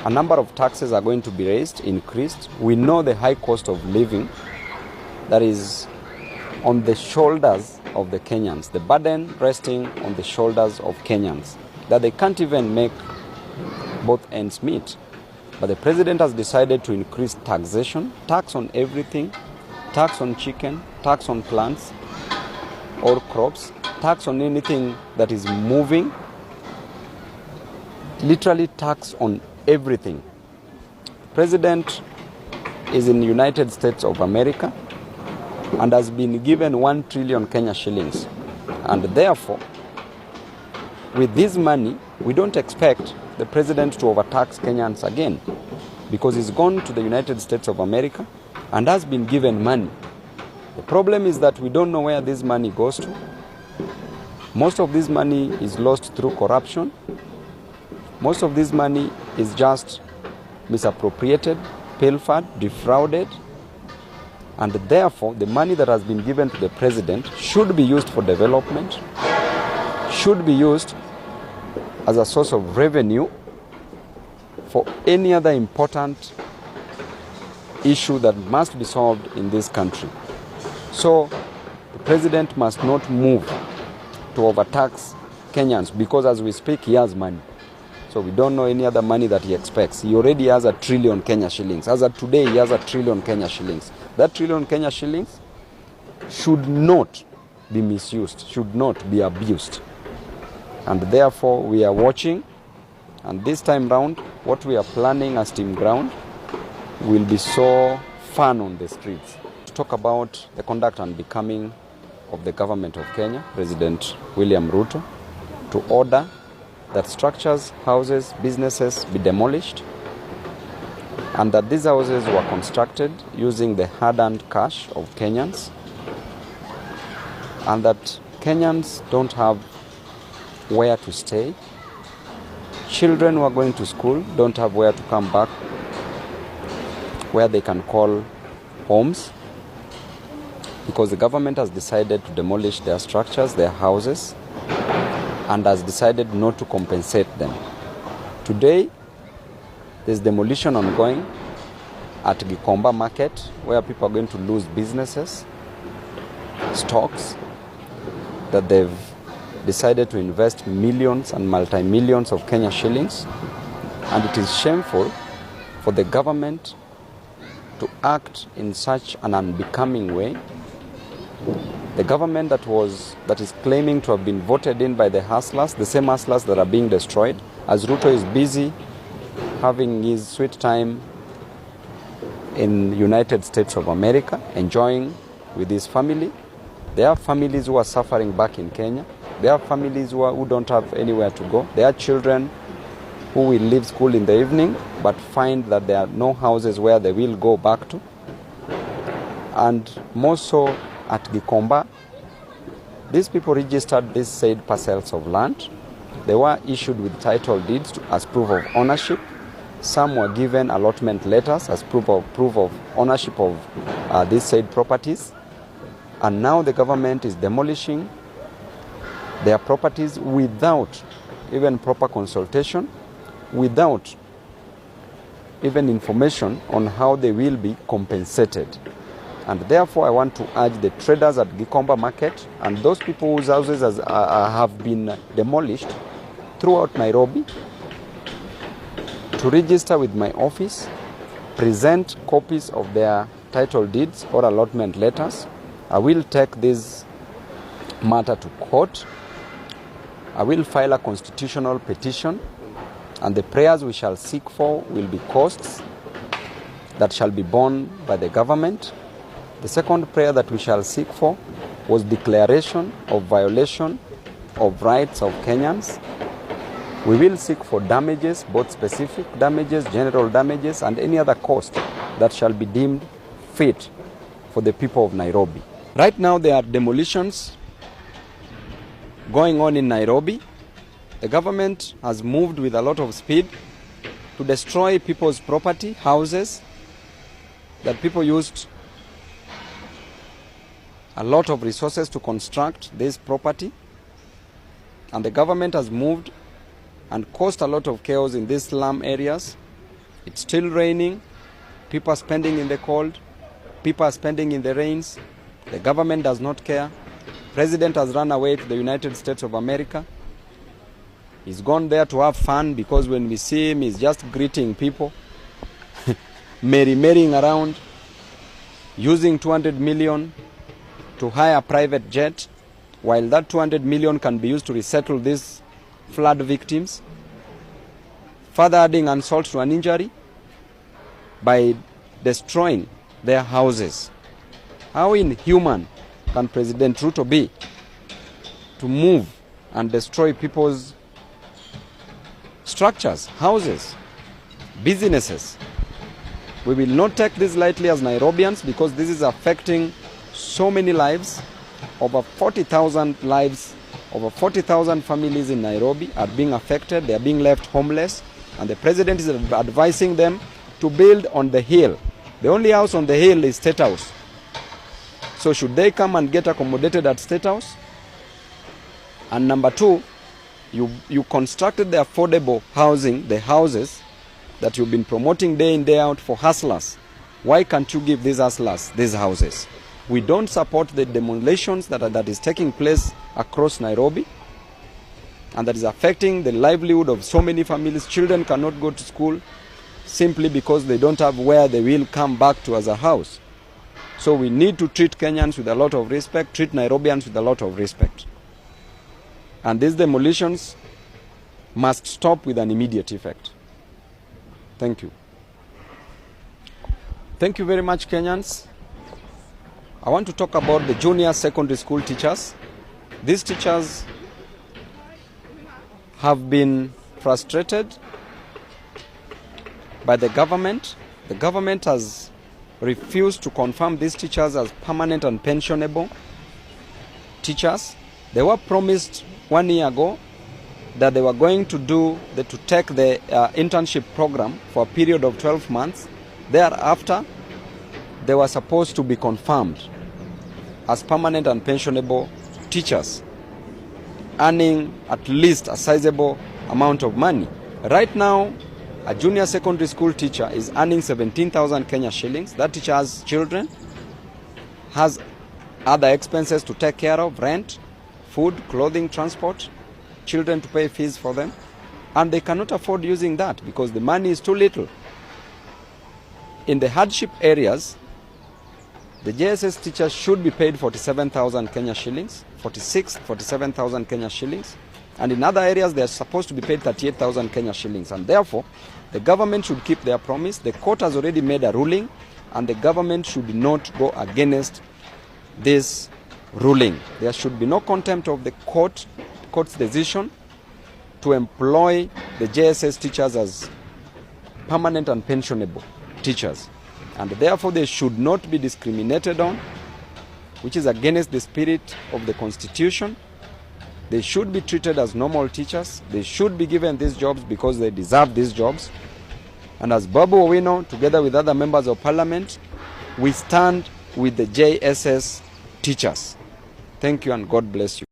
A number of taxes are going to be raised, increased. We know the high cost of living that is on the shoulders of the Kenyans, the burden resting on the shoulders of Kenyans, that they can't even make both ends meet. But the president has decided to increase taxation, tax on everything, tax on chicken, tax on plants or crops, tax on anything that is moving, literally tax on everything. President is in the United States of America and has been given 1 trillion Kenya shillings. And therefore, with this money, we don't expect the president to overtax Kenyans again, because he's gone to the United States of America and has been given money. The problem is that we don't know where this money goes to. Most of this money is lost through corruption. Most of this money is just misappropriated, pilfered, defrauded. And therefore, the money that has been given to the president should be used for development, should be used as a source of revenue for any other important issue that must be solved in this country. So the president must not move to overtax Kenyans, because as we speak, he has money. So we don't know any other money that he expects. He already has 1 trillion Kenya shillings. As of today, he has 1 trillion Kenya shillings. That 1 trillion Kenya shillings should not be misused, should not be abused. And therefore, we are watching. And this time round, what we are planning as Team Ground will be so fun on the streets. To talk about the conduct and becoming of the government of Kenya, President William Ruto, to order that structures, houses, businesses be demolished, and that these houses were constructed using the hard-earned cash of Kenyans, and that Kenyans don't have where to stay. Children who are going to school don't have where to come back, where they can call homes, because the government has decided to demolish their structures, their houses, and has decided not to compensate them. Today, there's demolition ongoing at Gikomba Market, where people are going to lose businesses, stocks that they've decided to invest millions and multi-millions of Kenya shillings. And it is shameful for the government to act in such an unbecoming way. The government that is claiming to have been voted in by the hustlers, the same hustlers that are being destroyed, as Ruto is busy having his sweet time in United States of America, enjoying with his family. There are families who are suffering back in Kenya. There are families who don't have anywhere to go. There are children who will leave school in the evening but find that there are no houses where they will go back to. And more so at Gikomba, these people registered these said parcels of land. They were issued with title deeds as proof of ownership. Some were given allotment letters as proof of ownership of these said properties. And now the government is demolishing their properties without even proper consultation, without even information on how they will be compensated. And therefore, I want to urge the traders at Gikomba Market and those people whose houses have been demolished throughout Nairobi to register with my office, present copies of their title deeds or allotment letters. I will take this matter to court. I will file a constitutional petition, and the prayers we shall seek for will be costs that shall be borne by the government. The second prayer that we shall seek for was declaration of violation of rights of Kenyans. We will seek for damages, both specific damages, general damages, and any other cost that shall be deemed fit for the people of Nairobi. Right now, there are demolitions going on in Nairobi. The government has moved with a lot of speed to destroy people's property, houses that people used a lot of resources to construct this property. And the government has moved and caused a lot of chaos in these slum areas It's still raining. People are spending in the cold. People are spending in the rains. The government does not care. President has run away to the United States of America. He's gone there to have fun, because when we see him, he's just greeting people, merrying around, using 200 million to hire a private jet, while that 200 million can be used to resettle these flood victims, further adding insult to an injury by destroying their houses. How inhuman can President Ruto be to move and destroy people's structures, houses, businesses? We will not take this lightly as Nairobians, because this is affecting so many lives. Over 40,000 lives, over 40,000 families in Nairobi are being affected. They are being left homeless, and the president is advising them to build on the hill. The only house on the hill is State House. So should they come and get accommodated at State House? And number two, you constructed the affordable housing, the houses that you've been promoting day in, day out for hustlers. Why can't you give these hustlers these houses? We don't support the demolitions that is taking place across Nairobi, and that is affecting the livelihood of so many families. Children cannot go to school simply because they don't have where they will come back to as a house. So we need to treat Kenyans with a lot of respect, treat Nairobians with a lot of respect. And these demolitions must stop with an immediate effect. Thank you. Thank you very much, Kenyans. I want to talk about the junior secondary school teachers. These teachers have been frustrated by the government. The government has refused to confirm these teachers as permanent and pensionable teachers. They were promised 1 year ago that they were going to take the internship program for a period of 12 months. Thereafter, they were supposed to be confirmed as permanent and pensionable teachers, earning at least a sizable amount of money. Right now, a junior secondary school teacher is earning 17,000 Kenya shillings. That teacher has children, has other expenses to take care of, rent, food, clothing, transport, children to pay fees for them, and they cannot afford using that because the money is too little. In the hardship areas, the JSS teachers should be paid 47,000 Kenya shillings, 47,000 Kenya shillings, and in other areas they are supposed to be paid 38,000 Kenya shillings, and therefore the government should keep their promise. The court has already made a ruling, and the government should not go against this ruling. There should be no contempt of the court's decision to employ the JSS teachers as permanent and pensionable teachers, and therefore they should not be discriminated on, which is against the spirit of the Constitution. They should be treated as normal teachers. They should be given these jobs because they deserve these jobs. And as Babu Owino, together with other members of parliament, we stand with the JSS teachers. Thank you and God bless you.